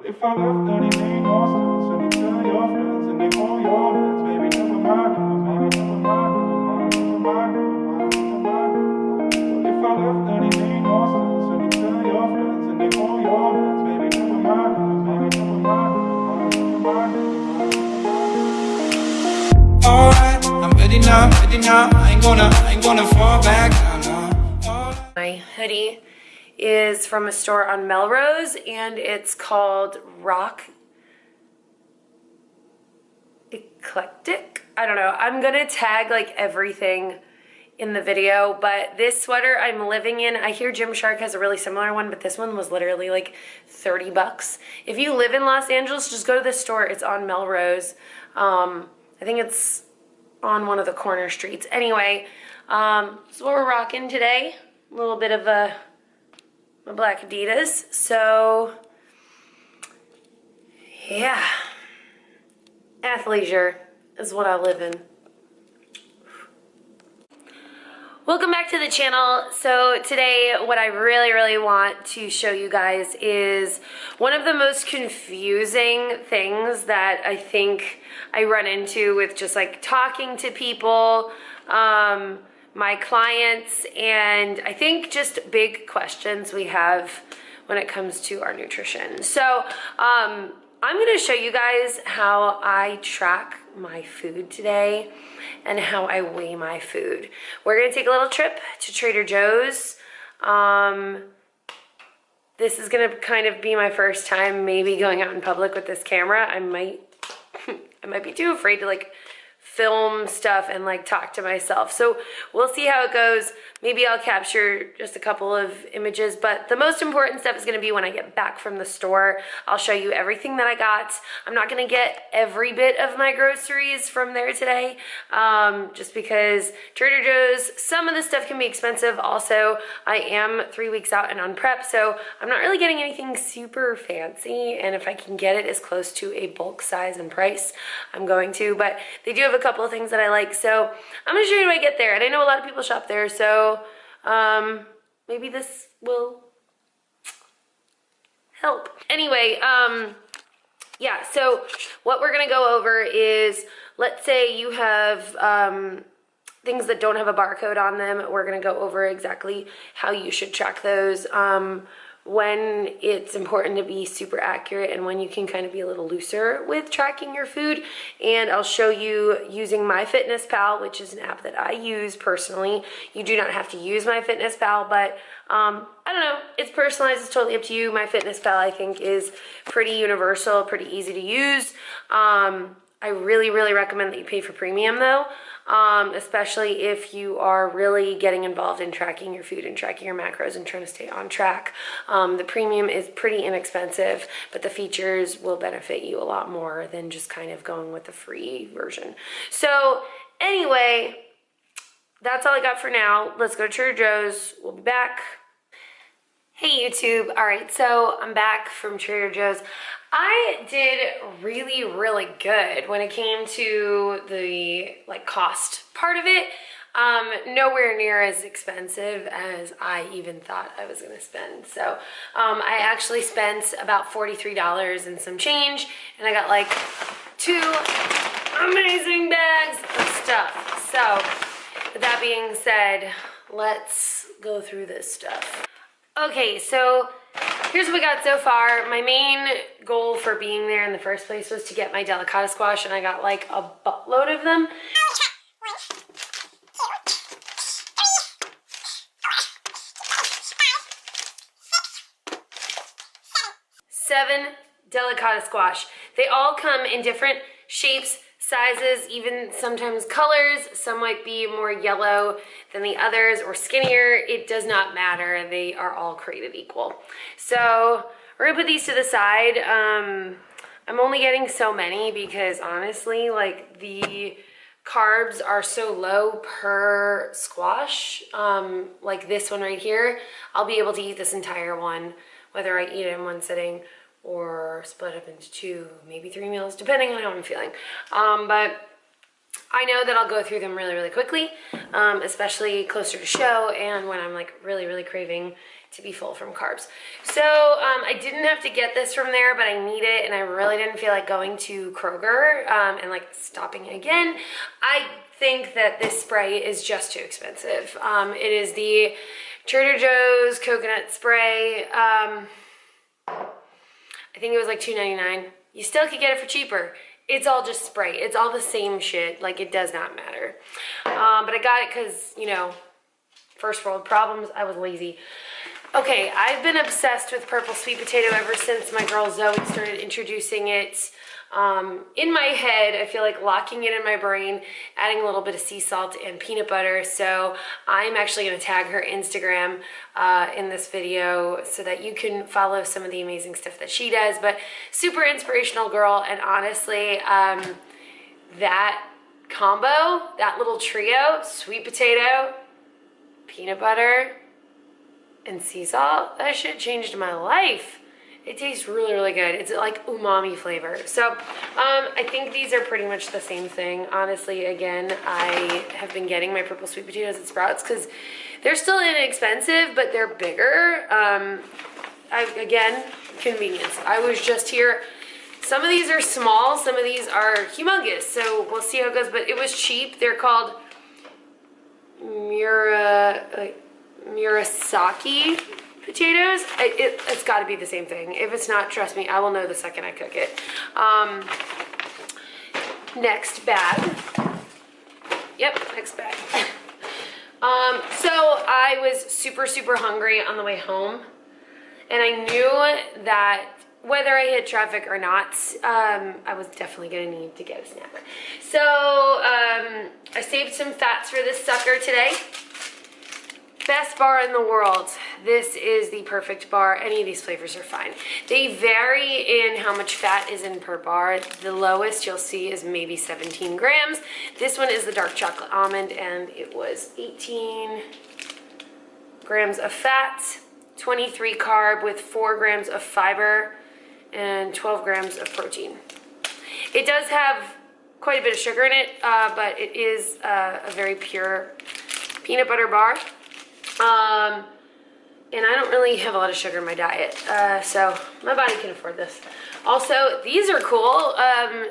If I left, then it made no sense. And you tell your friends and they hold your hands. Baby, never mind, never mind, never mind, never mind, never mind, never mind, never mind. Well, if I left, then it made no sense. And you tell your friends and they hold your hands. Baby, never mind, never mind, never mind, never mind, never mind. Alright, I'm ready now, ready now. I ain't gonna fall back now, no. My hoodie is from a store on Melrose and it's called Rock Eclectic. I don't know. I'm gonna tag like everything in the video, but this sweater I'm living in, I hear Gymshark has a really similar one, but this one was literally like 30 bucks. If you live in Los Angeles, just go to this store. It's on Melrose. I think it's on one of the corner streets. Anyway, this is what we're rocking today. A little bit of my black Adidas. So yeah, athleisure is what I live in. Welcome back to the channel. So today what I really want to show you guys is one of the most confusing things that I think I run into with just like talking to people, my clients, and I think just big questions we have when it comes to our nutrition. So I'm gonna show you guys how I track my food today and how I weigh my food. We're gonna take a little trip to Trader Joe's. This is gonna kind of be my first time maybe going out in public with this camera. I might be too afraid to like film stuff and like talk to myself. So we'll see how it goes. Maybe I'll capture just a couple of images, but the most important step is gonna be when I get back from the store. I'll show you everything that I got. I'm not gonna get every bit of my groceries from there today, just because Trader Joe's, some of the stuff can be expensive. Also, I am 3 weeks out and on prep, so I'm not really getting anything super fancy, and if I can get it as close to a bulk size and price, I'm going to, but they do have a couple of things that I like, so I'm gonna show you when I get there. And I know a lot of people shop there, so maybe this will help. Anyway, yeah, so what we're gonna go over is, let's say you have things that don't have a barcode on them. We're gonna go over exactly how you should track those, when it's important to be super accurate and when you can kind of be a little looser with tracking your food. And I'll show you using MyFitnessPal, which is an app that I use personally. You do not have to use MyFitnessPal, but I don't know, it's personalized, it's totally up to you. MyFitnessPal I think is pretty universal, pretty easy to use. I really recommend that you pay for premium though, especially if you are really getting involved in tracking your food and tracking your macros and trying to stay on track. The premium is pretty inexpensive, but the features will benefit you a lot more than just kind of going with the free version. So anyway, that's all I got for now. Let's go to Trader Joe's. We'll be back. Hey YouTube. All right, so I'm back from Trader Joe's. I did really good when it came to the like cost part of it. Nowhere near as expensive as I even thought I was gonna spend. So I actually spent about $43 and some change, and I got like 2 amazing bags of stuff. So with that being said, let's go through this stuff. Okay, so here's what we got so far. My main goal for being there in the first place was to get my delicata squash, and I got like a buttload of them. 7 delicata squash. They all come in different shapes, sizes, even sometimes colors. Some might be more yellow than the others or skinnier. It does not matter. They are all created equal. So we're gonna put these to the side. I'm only getting so many because honestly, like the carbs are so low per squash. Like this one right here, I'll be able to eat this entire one, whether I eat it in one sitting or split up into 2, maybe 3 meals, depending on how I'm feeling. But I know that I'll go through them really quickly, especially closer to show and when I'm like really craving to be full from carbs. So I didn't have to get this from there, but I need it, and I really didn't feel like going to Kroger and like stopping again. I think that this spray is just too expensive. It is the Trader Joe's coconut spray. I think it was like $2.99. You still could get it for cheaper. It's all just spray. It's all the same shit. Like, it does not matter. But I got it because, you know, first world problems. I was lazy. Okay, I've been obsessed with purple sweet potato ever since my girl Zoe started introducing it. In my head, I feel like locking it in my brain, adding a little bit of sea salt and peanut butter. So I'm actually going to tag her Instagram in this video so that you can follow some of the amazing stuff that she does. But super inspirational girl, and honestly, that combo, that little trio, sweet potato, peanut butter, and sea salt, that shit changed my life. It tastes really, really good. It's like umami flavor. So I think these are pretty much the same thing. Honestly, again, I have been getting my purple sweet potatoes at Sprouts because they're still inexpensive, but they're bigger. Again, convenience. I was just here. Some of these are small, some of these are humongous. So we'll see how it goes, but it was cheap. They're called Murasaki potatoes. It's got to be the same thing. If it's not, trust me, I will know the second I cook it. Next bag. Yep, next bag. So I was super, super hungry on the way home, and I knew that whether I hit traffic or not, I was definitely gonna need to get a snack. So I saved some fats for this sucker today. Best bar in the world. This is the perfect bar. Any of these flavors are fine. They vary in how much fat is in per bar. The lowest you'll see is maybe 17 grams. This one is the dark chocolate almond, and it was 18 grams of fat, 23 carb with 4 grams of fiber, and 12 grams of protein. It does have quite a bit of sugar in it, but it is a very pure peanut butter bar. And I don't really have a lot of sugar in my diet, so my body can afford this. Also, these are cool.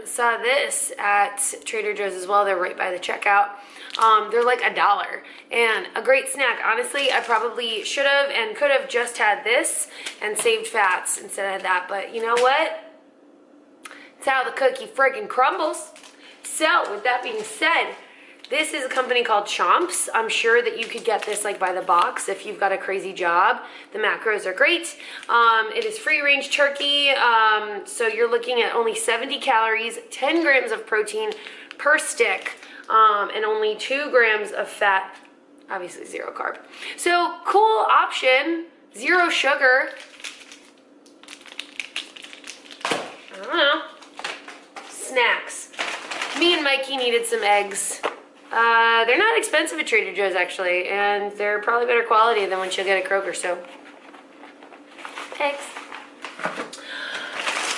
Saw this at Trader Joe's as well. They're right by the checkout. They're like $1 and a great snack. Honestly, I probably should have and could have just had this and saved fats instead of that, but you know what? It's how the cookie friggin' crumbles. So, with that being said, this is a company called Chomps. I'm sure that you could get this like by the box if you've got a crazy job. The macros are great. It is free range turkey, so you're looking at only 70 calories, 10 grams of protein per stick, and only 2 grams of fat, obviously 0 carb. So cool option, 0 sugar. I don't know. Snacks. Me and Mikey needed some eggs. They're not expensive at Trader Joe's actually, and they're probably better quality than what you'll get at Kroger, so eggs.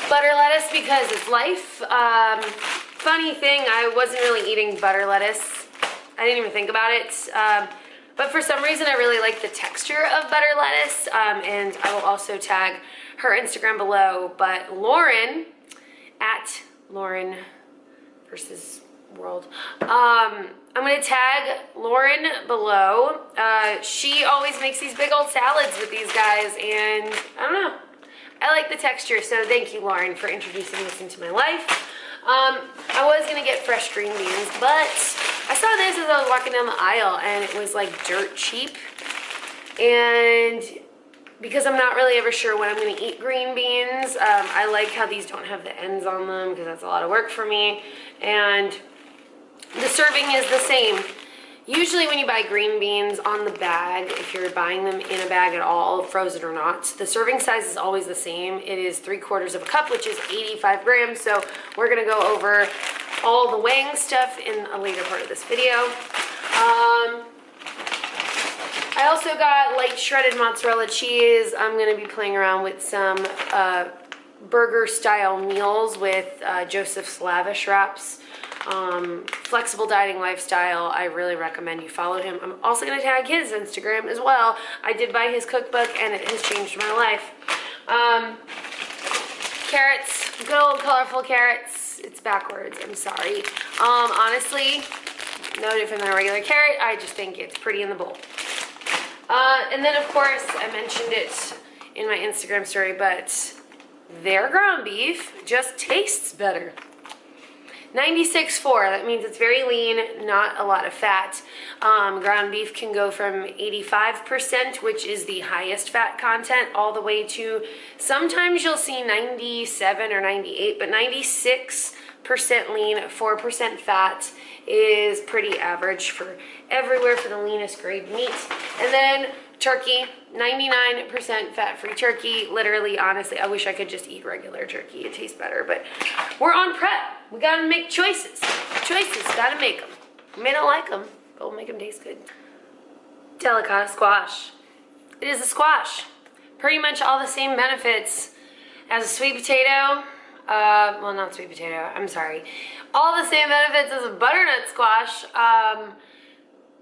Butter lettuce because it's life. Funny thing, I wasn't really eating butter lettuce. I didn't even think about it. But for some reason, I really like the texture of butter lettuce, and I will also tag her Instagram below. But Lauren, at Lauren versus World. I'm gonna tag Lauren below. She always makes these big old salads with these guys, and I don't know. I like the texture, so thank you, Lauren, for introducing this into my life. I was gonna get fresh green beans, but I saw this as I was walking down the aisle, and it was like dirt cheap. And because I'm not really ever sure when I'm gonna eat green beans, I like how these don't have the ends on them because that's a lot of work for me. And the serving is the same. Usually when you buy green beans on the bag, if you're buying them in a bag at all, frozen or not, the serving size is always the same. It is 3/4 of a cup, which is 85 grams. So we're gonna go over all the weighing stuff in a later part of this video. I also got light shredded mozzarella cheese. I'm gonna be playing around with some burger style meals with Joseph's Lavish Wraps. Flexible dieting lifestyle. I really recommend you follow him. I'm also going to tag his Instagram as well. I did buy his cookbook and it has changed my life. Carrots, good old colorful carrots. It's backwards, I'm sorry. Honestly, no different than a regular carrot. I just think it's pretty in the bowl. And then of course, I mentioned it in my Instagram story, but their ground beef just tastes better. 96.4, that means it's very lean, not a lot of fat. Ground beef can go from 85%, which is the highest fat content, all the way to, sometimes you'll see 97 or 98, but 96% lean, 4% fat is pretty average for everywhere for the leanest grade meat. And then turkey, 99% fat-free turkey. Literally, honestly, I wish I could just eat regular turkey. It tastes better, but we're on prep. We gotta make choices. Gotta make them. We may not like them, but we'll make them taste good. Delicata squash. It is a squash. Pretty much all the same benefits as a sweet potato. Well, not sweet potato, I'm sorry. All the same benefits as a butternut squash.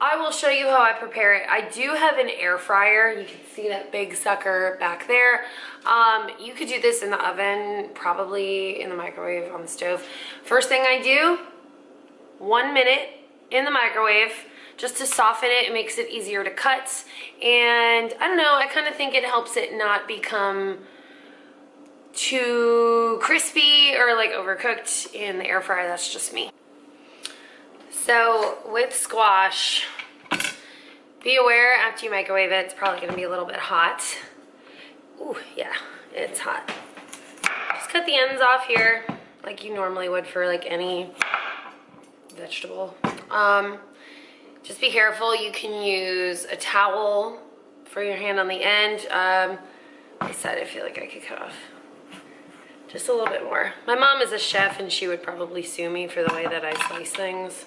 I will show you how I prepare it. I do have an air fryer. You can see that big sucker back there. You could do this in the oven, probably in the microwave, on the stove. First thing I do, 1 minute in the microwave, just to soften it. It makes it easier to cut. And I don't know, I kind of think it helps it not become too crispy or like overcooked in the air fryer. That's just me. So with squash, be aware after you microwave it, it's probably gonna be a little bit hot. Ooh, yeah, it's hot. Just cut the ends off here like you normally would for like any vegetable. Just be careful. You can use a towel for your hand on the end. This side I feel like I could cut off just a little bit more. My mom is a chef and she would probably sue me for the way that I slice things.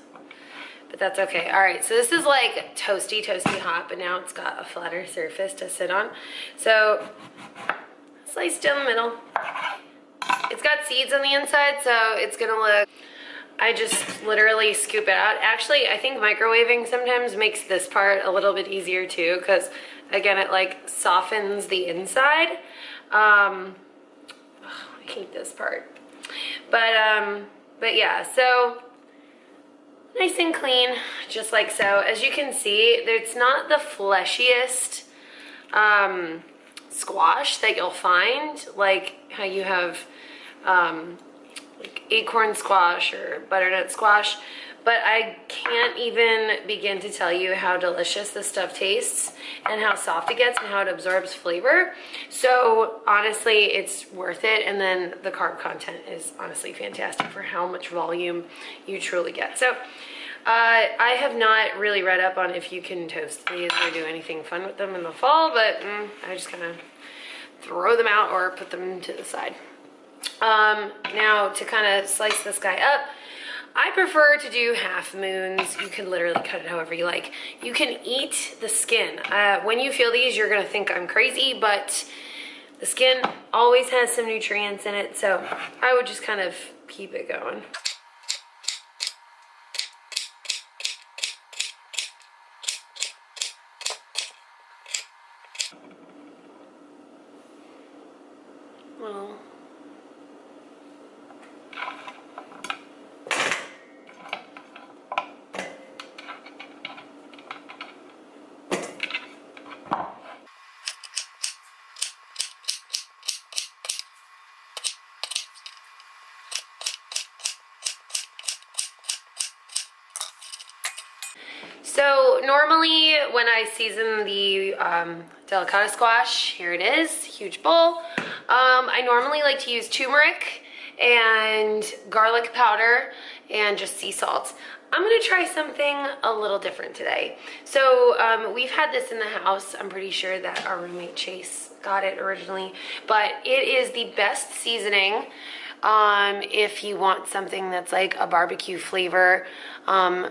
But that's okay. All right, so this is like toasty hot, but now it's got a flatter surface to sit on. So slice down the middle. It's got seeds on the inside, so it's gonna look, I just literally scoop it out. Actually, I think microwaving sometimes makes this part a little bit easier too, because again, it like softens the inside. I hate this part. But yeah, so nice and clean, just like so. As you can see, it's not the fleshiest squash that you'll find, like how you have like acorn squash or butternut squash, but I can't even begin to tell you how delicious this stuff tastes and how soft it gets and how it absorbs flavor. So honestly, it's worth it. And then the carb content is honestly fantastic for how much volume you truly get. So I have not really read up on if you can toast these or do anything fun with them in the fall, but I just kind of throw them out or put them to the side. Now to kind of slice this guy up, I prefer to do half moons. You can literally cut it however you like. You can eat the skin. When you feel these, you're gonna think I'm crazy, but the skin always has some nutrients in it, so I would just kind of keep it going. Well, so normally when I season the delicata squash, here it is, huge bowl. I normally like to use turmeric and garlic powder and just sea salt. I'm gonna try something a little different today. So we've had this in the house. I'm pretty sure that our roommate Chase got it originally, but it is the best seasoning if you want something that's like a barbecue flavor.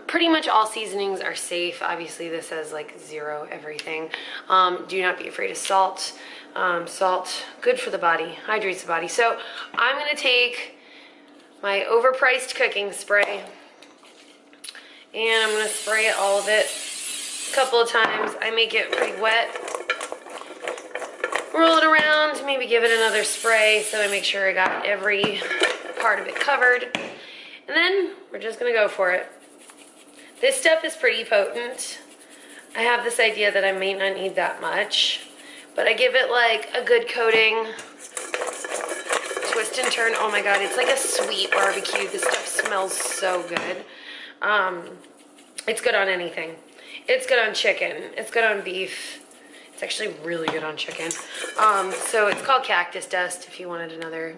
Pretty much all seasonings are safe. Obviously this has like 0 everything. Do not be afraid of salt. Salt, good for the body, hydrates the body. So I'm gonna take my overpriced cooking spray and I'm gonna spray all of it a couple of times. I make it pretty wet. Roll it around, maybe give it another spray so I make sure I got every part of it covered. And then we're just gonna go for it. This stuff is pretty potent. I have this idea that I may not need that much, but I give it like a good coating. Twist and turn. Oh my God, it's like a sweet barbecue. This stuff smells so good. It's good on anything. It's good on chicken. It's good on beef. It's actually really good on chicken. So it's called cactus dust if you wanted another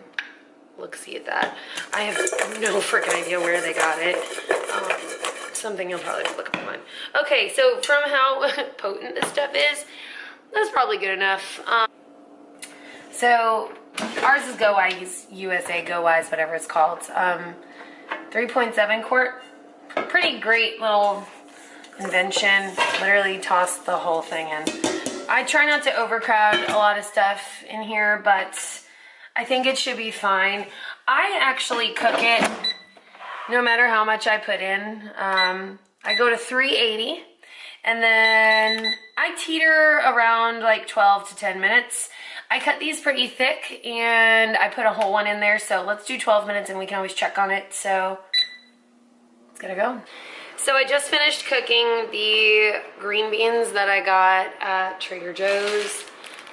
look-see at that. I have no freaking idea where they got it. Something you'll probably look up online. Okay, so from how potent this stuff is, that's probably good enough. So ours is Go Wise USA, Go Wise, whatever it's called. 3.7 quart. Pretty great little invention. Literally toss the whole thing in. I try not to overcrowd a lot of stuff in here, but I think it should be fine. I actually cook it no matter how much I put in. I go to 380 and then I teeter around like 12 to 10 minutes. I cut these pretty thick and I put a whole one in there. So let's do 12 minutes and we can always check on it. So it's gonna go. So I just finished cooking the green beans that I got at Trader Joe's.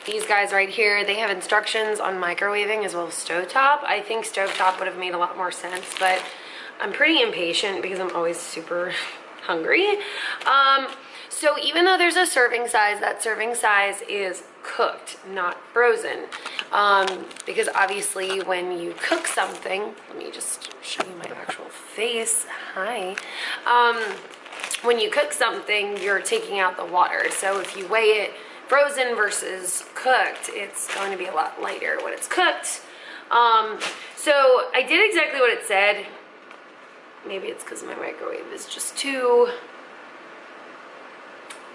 These guys right here, they have instructions on microwaving as well as stovetop. I think stovetop would have made a lot more sense, but I'm pretty impatient because I'm always super hungry. So even though there's a serving size, that serving size is cooked, not frozen. Because obviously when you cook something, let me just show you my actual face. Hi. When you cook something, you're taking out the water. So if you weigh it frozen versus cooked, it's going to be a lot lighter when it's cooked. So I did exactly what it said. Maybe it's because my microwave is just too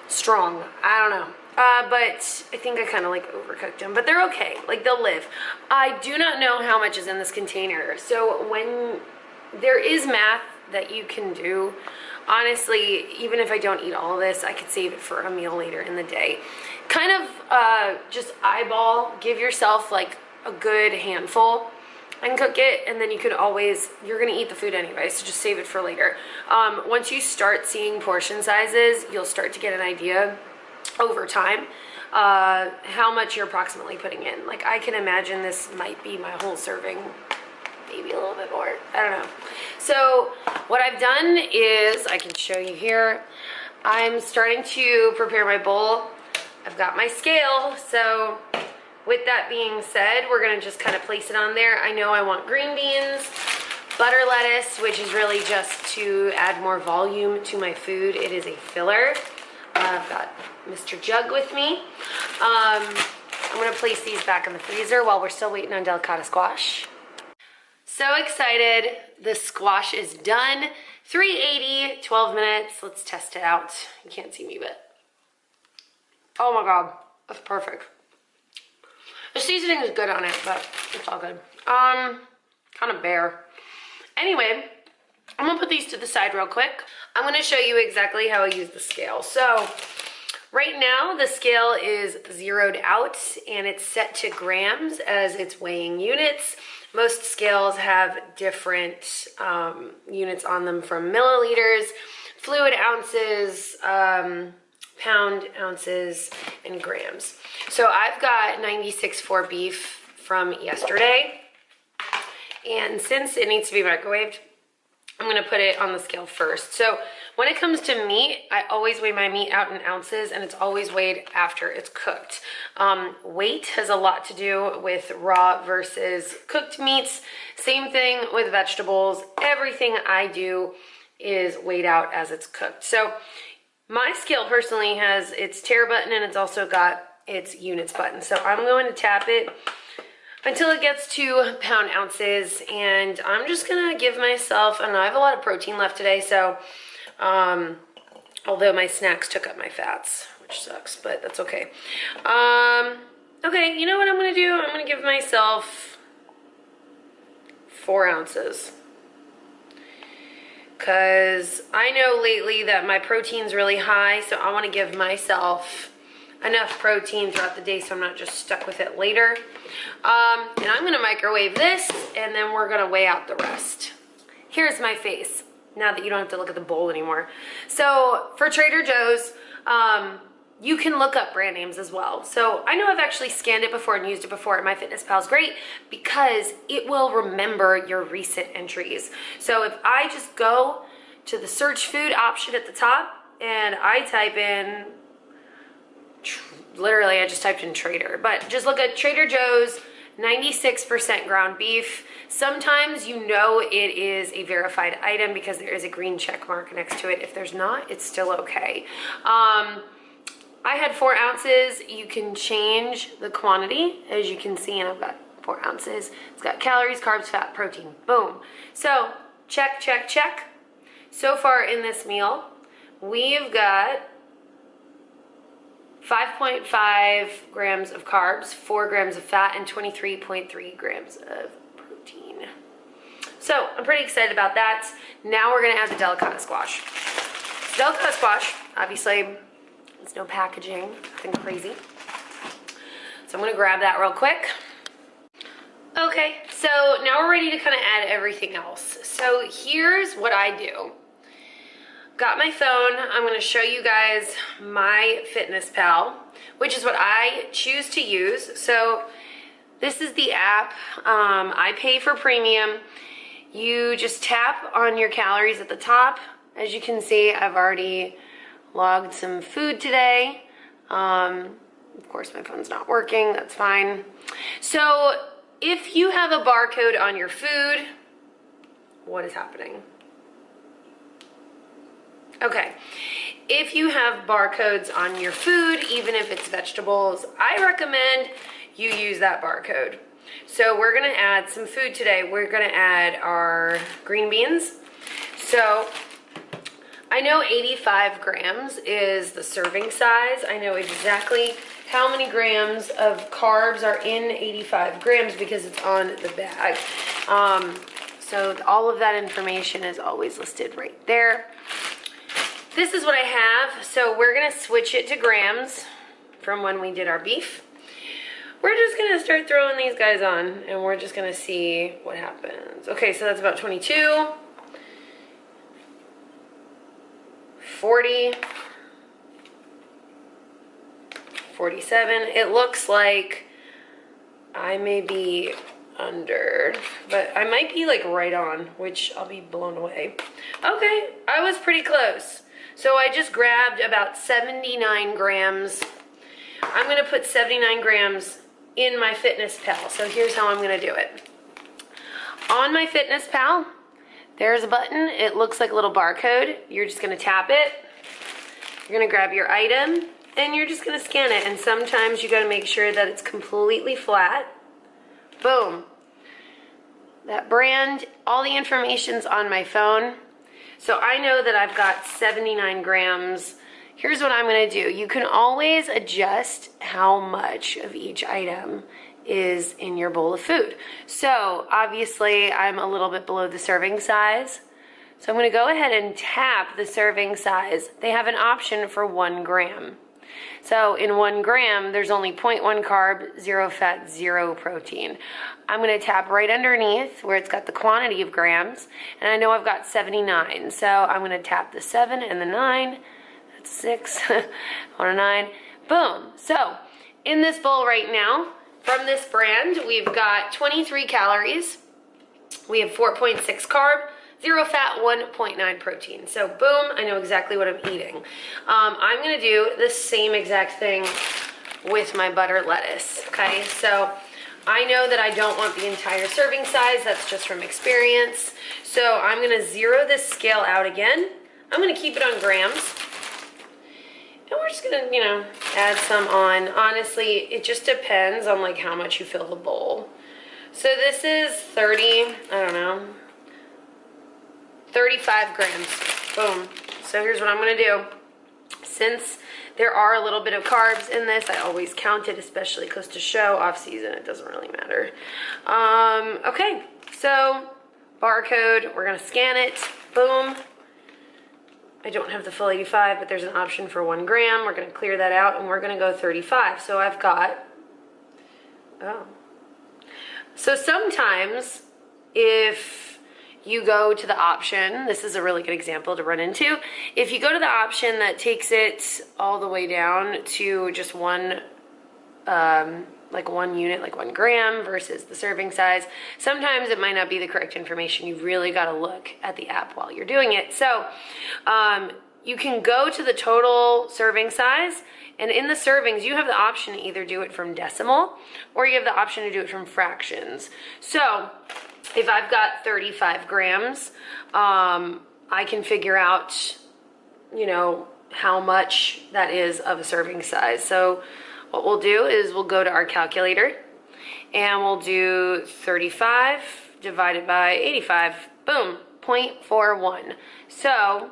strong. I don't know. But I think I kind of like overcooked them, but they're okay. Like they'll live. I do not know how much is in this container. So when there is math that you can do, honestly, even if I don't eat all of this, I could save it for a meal later in the day. Kind of just eyeball, give yourself like a good handful and cook it, and then you could always, you're gonna eat the food anyway, so just save it for later. Once you start seeing portion sizes, you'll start to get an idea over time how much you're approximately putting in. Like I can imagine this might be my whole serving, maybe a little bit more, I don't know. So what I've done is, I can show you here, I'm starting to prepare my bowl. I've got my scale, so with that being said, we're gonna just kind of place it on there. I know I want green beans, butter lettuce, which is really just to add more volume to my food. It is a filler. I've got Mr. Jug with me. I'm gonna place these back in the freezer while we're still waiting on delicata squash. So excited, the squash is done. 380, 12 minutes, let's test it out. You can't see me, but oh my God, that's perfect. The seasoning is good on it, but it's all good. Kind of bare. Anyway, I'm gonna put these to the side real quick. I'm gonna show you exactly how I use the scale. So right now the scale is zeroed out and it's set to grams as it's weighing units. Most scales have different units on them, from milliliters, fluid ounces, pound ounces, and grams. So I've got 96.4 beef from yesterday, and since it needs to be microwaved, I'm gonna put it on the scale first. So when it comes to meat, I always weigh my meat out in ounces, and it's always weighed after it's cooked. Weight has a lot to do with raw versus cooked meats. Same thing with vegetables. Everything I do is weighed out as it's cooked. So my scale personally has its tare button, and it's also got its units button. So I'm going to tap it until it gets to pound ounces, and I'm just gonna give myself, I don't know, I have a lot of protein left today, so although my snacks took up my fats, which sucks, but that's okay. Okay, you know what I'm gonna do? I'm gonna give myself 4 ounces. Because I know lately that my protein's really high, so I want to give myself enough protein throughout the day so I'm not just stuck with it later. And I'm going to microwave this, and then we're going to weigh out the rest. Here's my face, now that you don't have to look at the bowl anymore. So for Trader Joe's, you can look up brand names as well. So I know I've actually scanned it before and used it before, and MyFitnessPal is great because it will remember your recent entries. So if I just go to the search food option at the top and I type in, literally I just typed in Trader, but just look at Trader Joe's 96% ground beef. Sometimes you know it is a verified item because there is a green check mark next to it. If there's not, it's still okay. I had 4 ounces. You can change the quantity, as you can see, and I've got 4 ounces. It's got calories, carbs, fat, protein. Boom. So check, check, check. So far in this meal, we've got 5.5 grams of carbs, 4 grams of fat, and 23.3 grams of protein. So I'm pretty excited about that. Now we're gonna add the delicata squash. Delicata squash, obviously, there's no packaging, nothing crazy. So I'm gonna grab that real quick. Okay, so now we're ready to kind of add everything else. So here's what I do. Got my phone. I'm gonna show you guys MyFitnessPal, which is what I choose to use. So this is the app. I pay for premium. You just tap on your calories at the top. As you can see, I've already logged some food today. Of course, my phone's not working. That's fine. So if you have a barcode on your food, what is happening? Okay, if you have barcodes on your food, even if it's vegetables, I recommend you use that barcode. So we're gonna add some food today. We're gonna add our green beans. So I know 85 grams is the serving size. I know exactly how many grams of carbs are in 85 grams because it's on the bag. So all of that information is always listed right there. This is what I have. So we're gonna switch it to grams from when we did our beef. We're just gonna start throwing these guys on and we're just gonna see what happens. Okay, so that's about 22. 40, 47. It looks like I may be under, but I might be like right on, which I'll be blown away. Okay, I was pretty close. So I just grabbed about 79 grams. I'm gonna put 79 grams in MyFitnessPal. So here's how I'm gonna do it. On MyFitnessPal, there's a button. It looks like a little barcode. You're just gonna tap it. You're gonna grab your item and you're just gonna scan it. And sometimes you gotta make sure that it's completely flat. Boom. That brand, all the information's on my phone. So I know that I've got 79 grams. Here's what I'm gonna do. You can always adjust how much of each item is in your bowl of food. So obviously I'm a little bit below the serving size. So I'm gonna go ahead and tap the serving size. They have an option for 1 gram. So in 1 gram, there's only 0.1 carb, 0 fat, 0 protein. I'm gonna tap right underneath where it's got the quantity of grams, and I know I've got 79. So I'm gonna tap the 7 and the 9, that's 6, 1 and 9, boom. So in this bowl right now, from this brand, we've got 23 calories, we have 4.6 carb, 0 fat, 1.9 protein. So boom, I know exactly what I'm eating. I'm gonna do the same exact thing with my butter lettuce, okay? So I know that I don't want the entire serving size, that's just from experience. So I'm gonna zero this scale out again. I'm gonna keep it on grams. And we're just gonna, you know, add some on. Honestly, it just depends on like how much you fill the bowl. So this is 30, I don't know, 35 grams. Boom. So here's what I'm gonna do. Since There are a little bit of carbs in this. I always count it, especially close to show. Off season, it doesn't really matter. Okay, so barcode, we're gonna scan it, boom. I don't have the full 85, but there's an option for 1 gram. We're gonna clear that out and we're gonna go 35. So I've got, so sometimes if you go to the option, this is a really good example to run into. If you go to the option that takes it all the way down to just one, like 1 unit, like 1 gram versus the serving size, sometimes it might not be the correct information. You've really got to look at the app while you're doing it. So you can go to the total serving size, and in the servings, you have the option to either do it from decimal or you have the option to do it from fractions. So if I've got 35 grams, I can figure out, you know, how much that is of a serving size. So what we'll do is we'll go to our calculator and we'll do 35 divided by 85, boom, 0.41. So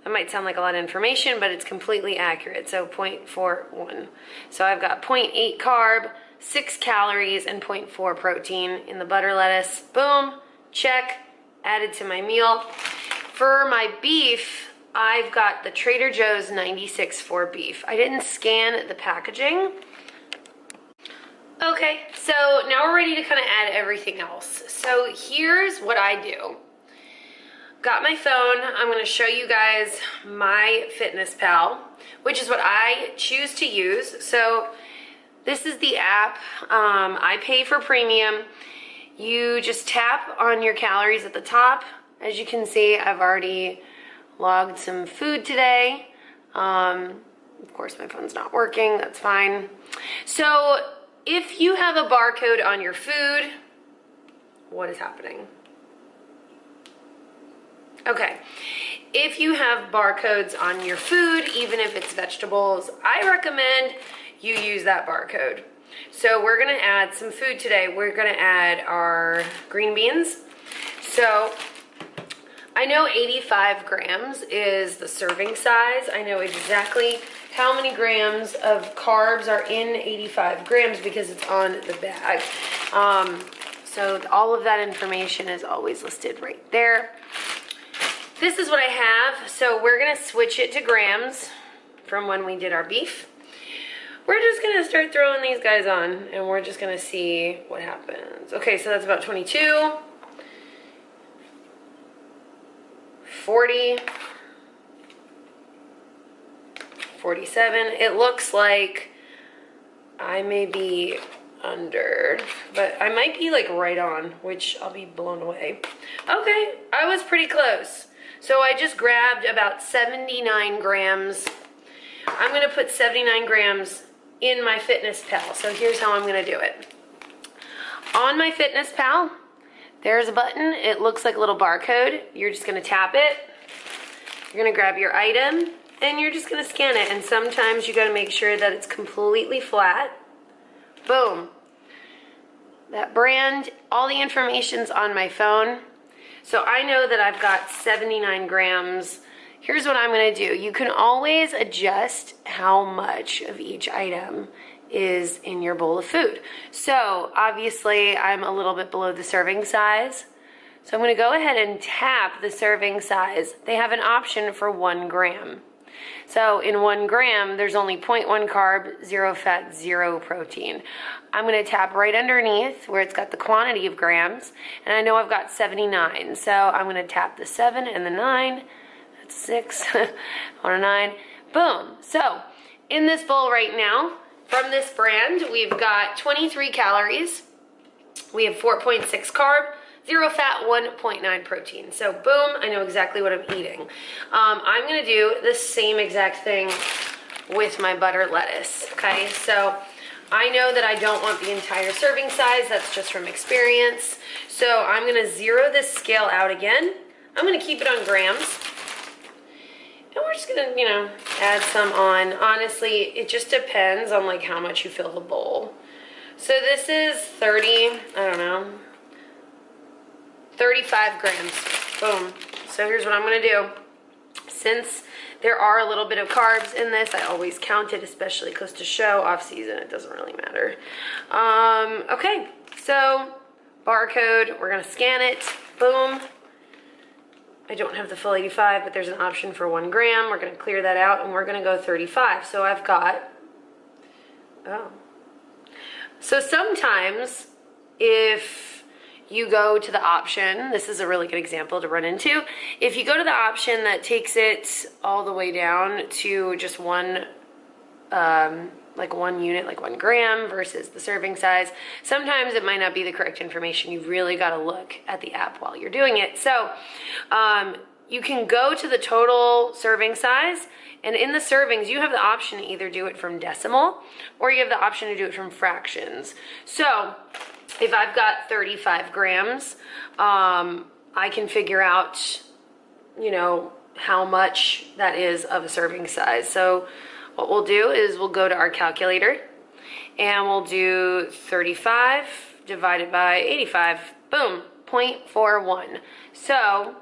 that might sound like a lot of information, but it's completely accurate. So 0.41. So I've got 0.8 carb, 6 calories, and 0.4 protein in the butter lettuce. Boom, check, added to my meal. For my beef, I've got the Trader Joe's 96.4 beef. I didn't scan the packaging. Okay, so now we're ready to kind of add everything else. So here's what I do. Got my phone. I'm going to show you guys MyFitnessPal, which is what I choose to use. So this is the app. I pay for premium. You just tap on your calories at the top. As you can see, I've already logged some food today. Of course, my phone's not working. That's fine. So if you have a barcode on your food, what is happening? Okay, if you have barcodes on your food, even if it's vegetables, I recommend you use that barcode. So we're gonna add some food today. We're gonna add our green beans. So I know 85 grams is the serving size. I know exactly how many grams of carbs are in 85 grams because it's on the bag. So all of that information is always listed right there. This is what I have. So we're gonna switch it to grams from when we did our beef. We're just gonna start throwing these guys on and we're just gonna see what happens. Okay, so that's about 22, 40, 47. It looks like I may be under, but I might be like right on, which I'll be blown away. Okay, I was pretty close. So I just grabbed about 79 grams. I'm gonna put 79 grams in MyFitnessPal. So here's how I'm gonna do it. On MyFitnessPal, there's a button. It looks like a little barcode. You're just gonna tap it. You're gonna grab your item and you're just gonna scan it. And sometimes you gotta make sure that it's completely flat. Boom. That brand, all the information's on my phone. So I know that I've got 79 grams. Here's what I'm gonna do. You can always adjust how much of each item is in your bowl of food. So obviously I'm a little bit below the serving size. So I'm gonna go ahead and tap the serving size. They have an option for 1 gram. So in 1 gram, there's only 0.1 carb, 0 fat, 0 protein. I'm gonna tap right underneath where it's got the quantity of grams, and I know I've got 79. So I'm gonna tap the 7 and the 9, that's 6, on a 9, boom. So in this bowl right now, from this brand, we've got 23 calories, we have 4.6 carb, 0 fat, 1.9 protein. So boom, I know exactly what I'm eating. I'm gonna do the same exact thing with my butter lettuce, okay? So I know that I don't want the entire serving size, that's just from experience. So I'm gonna zero this scale out again. I'm gonna keep it on grams. And we're just gonna, you know, add some on. Honestly, it just depends on like how much you fill the bowl. So this is 30, I don't know, 35 grams, boom. So here's what I'm gonna do. Since There are a little bit of carbs in this. I always count it, especially close to show. Off season, it doesn't really matter. Okay, so barcode, we're gonna scan it, boom. I don't have the full 85, but there's an option for 1 gram. We're gonna clear that out and we're gonna go 35. So I've got, so sometimes if you go to the option, this is a really good example to run into. If you go to the option that takes it all the way down to just one, like 1 unit, like 1 gram versus the serving size, sometimes it might not be the correct information. You've really got to look at the app while you're doing it. So you can go to the total serving size, and in the servings, you have the option to either do it from decimal or you have the option to do it from fractions. So if I've got 35 grams, I can figure out, you know, how much that is of a serving size. So what we'll do is we'll go to our calculator and we'll do 35 divided by 85, boom, 0.41. So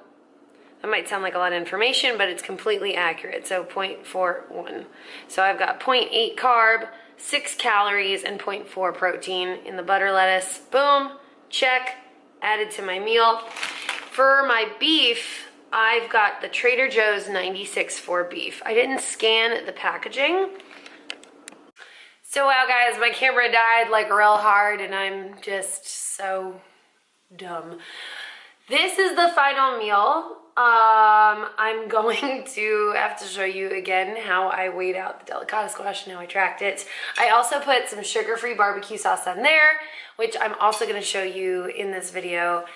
that might sound like a lot of information, but it's completely accurate. So 0.41. So I've got 0.8 carb, 6 calories, and 0.4 protein in the butter lettuce. Boom, check, added to my meal. For my beef, I've got the Trader Joe's 96.4 beef. I didn't scan the packaging. So wow guys, my camera died like real hard and I'm just so dumb. This is the final meal. I'm going to have to show you again how I weighed out the delicata squash and how I tracked it. I also put some sugar-free barbecue sauce on there, which I'm also going to show you in this video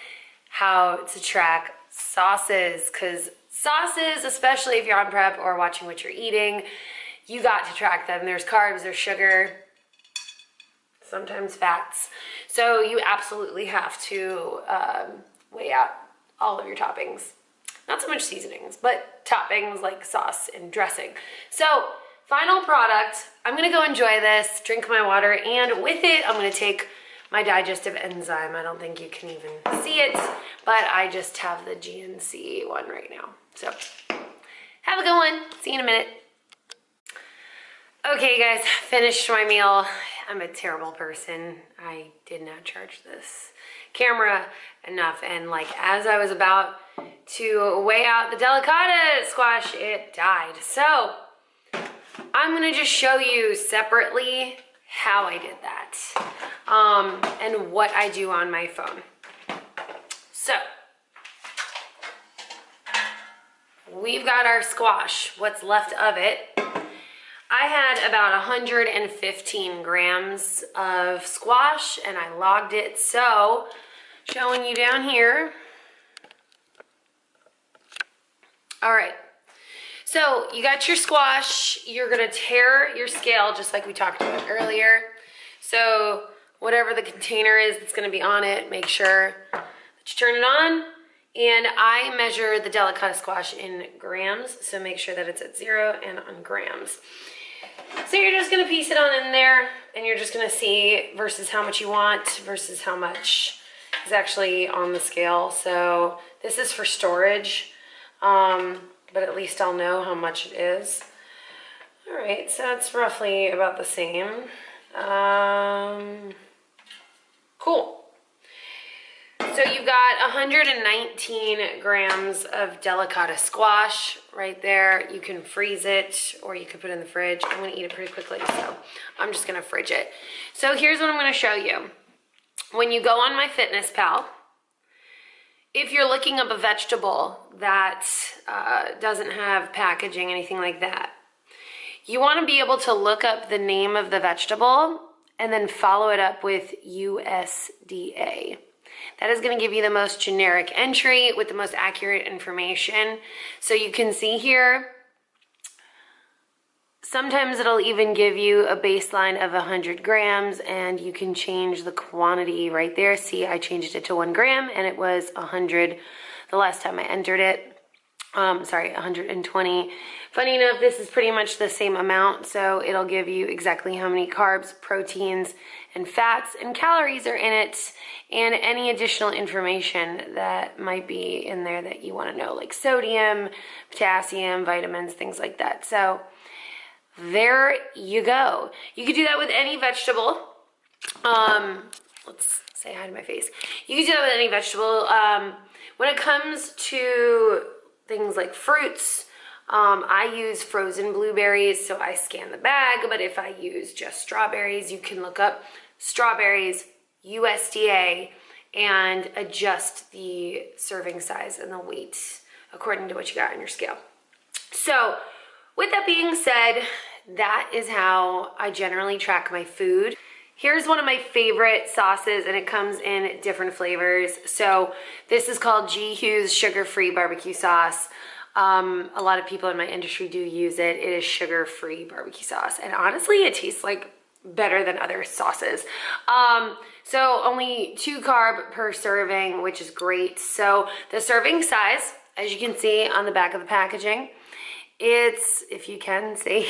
how to track sauces, because sauces, especially if you're on prep or watching what you're eating, you got to track them. There's carbs, there's sugar, sometimes fats. So you absolutely have to weigh out all of your toppings. Not so much seasonings, but toppings like sauce and dressing. So final product, I'm gonna go enjoy this, drink my water, and with it, I'm gonna take my digestive enzyme. I don't think you can even see it, but I just have the GNC one right now. So have a good one. See you in a minute. Okay guys, finished my meal. I'm a terrible person. I did not charge this camera enough, and like as I was about to weigh out the delicata squash, it died. So I'm gonna just show you separately how I did that and what I do on my phone. So we've got our squash, what's left of it. I had about 115 grams of squash and I logged it. So showing you down here. All right. So you got your squash, you're gonna tear your scale just like we talked about earlier. So whatever the container is that's gonna be on it, make sure that you turn it on. And I measure the delicata squash in grams, so make sure that it's at 0 and on grams. So you're just gonna piece it on in there and you're just gonna see versus how much you want versus how much is actually on the scale. So this is for storage. But at least I'll know how much it is. All right, so it's roughly about the same. Cool. So you've got 119 grams of delicata squash right there. You can freeze it or you can put it in the fridge. I'm gonna eat it pretty quickly, so I'm just gonna fridge it. So here's what I'm gonna show you. When you go on MyFitnessPal, if you're looking up a vegetable that doesn't have packaging, anything like that, you want to be able to look up the name of the vegetable and then follow it up with USDA. That is going to give you the most generic entry with the most accurate information. So you can see here, sometimes it'll even give you a baseline of 100 grams and you can change the quantity right there. See, I changed it to 1 gram and it was 100 the last time I entered it. Sorry, 120. Funny enough, this is pretty much the same amount, so it'll give you exactly how many carbs, proteins, and fats and calories are in it, and any additional information that might be in there that you want to know, like sodium, potassium, vitamins, things like that. So there you go. You could do that with any vegetable. Let's say hi to my face. You can do that with any vegetable. When it comes to things like fruits, I use frozen blueberries, so I scan the bag, but if I use just strawberries, you can look up strawberries, USDA, and adjust the serving size and the weight according to what you got on your scale. So with that being said, that is how I generally track my food. Here's one of my favorite sauces, and it comes in different flavors. So this is called G. Hughes sugar-free barbecue sauce. A lot of people in my industry do use it. It is sugar-free barbecue sauce, and honestly, it tastes like better than other sauces. So only 2 carb per serving, which is great. So the serving size, as you can see on the back of the packaging, it's, if you can see,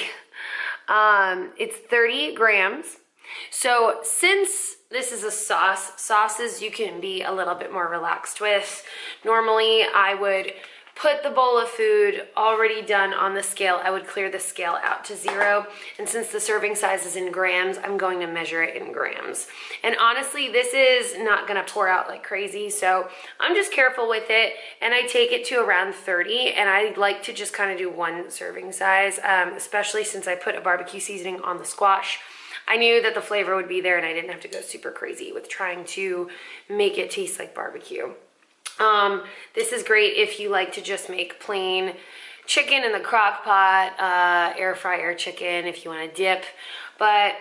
it's 30 grams. So since this is a sauce, sauces you can be a little bit more relaxed with. Normally I would put the bowl of food already done on the scale. I would clear the scale out to 0. And since the serving size is in grams, I'm going to measure it in grams. And honestly, this is not gonna pour out like crazy. So I'm just careful with it. And I take it to around 30. And I like to just kind of do 1 serving size, especially since I put a barbecue seasoning on the squash. I knew that the flavor would be there and I didn't have to go super crazy with trying to make it taste like barbecue. This is great if you like to just make plain chicken in the crock pot, air fryer chicken if you want to dip, but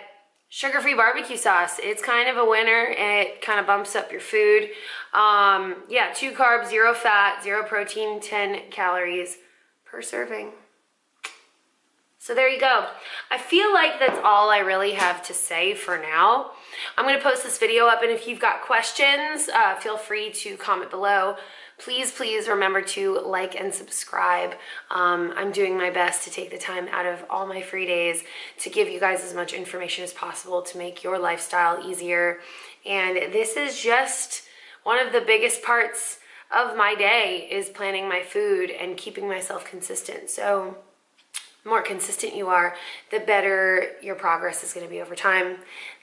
sugar-free barbecue sauce, it's kind of a winner, and it kind of bumps up your food. Yeah, 2 carbs, 0 fat, 0 protein, 10 calories per serving. So there you go. I feel like that's all I really have to say for now. I'm going to post this video up, and if you've got questions, feel free to comment below. Please remember to like and subscribe. I'm doing my best to take the time out of all my free days to give you guys as much information as possible to make your lifestyle easier. And this is just one of the biggest parts of my day, is planning my food and keeping myself consistent. So the more consistent you are, the better your progress is going to be over time,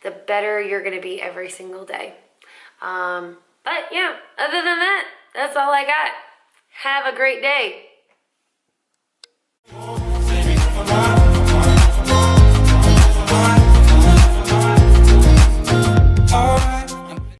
the better you're going to be every single day. But yeah, other than that, that's all I got. Have a great day.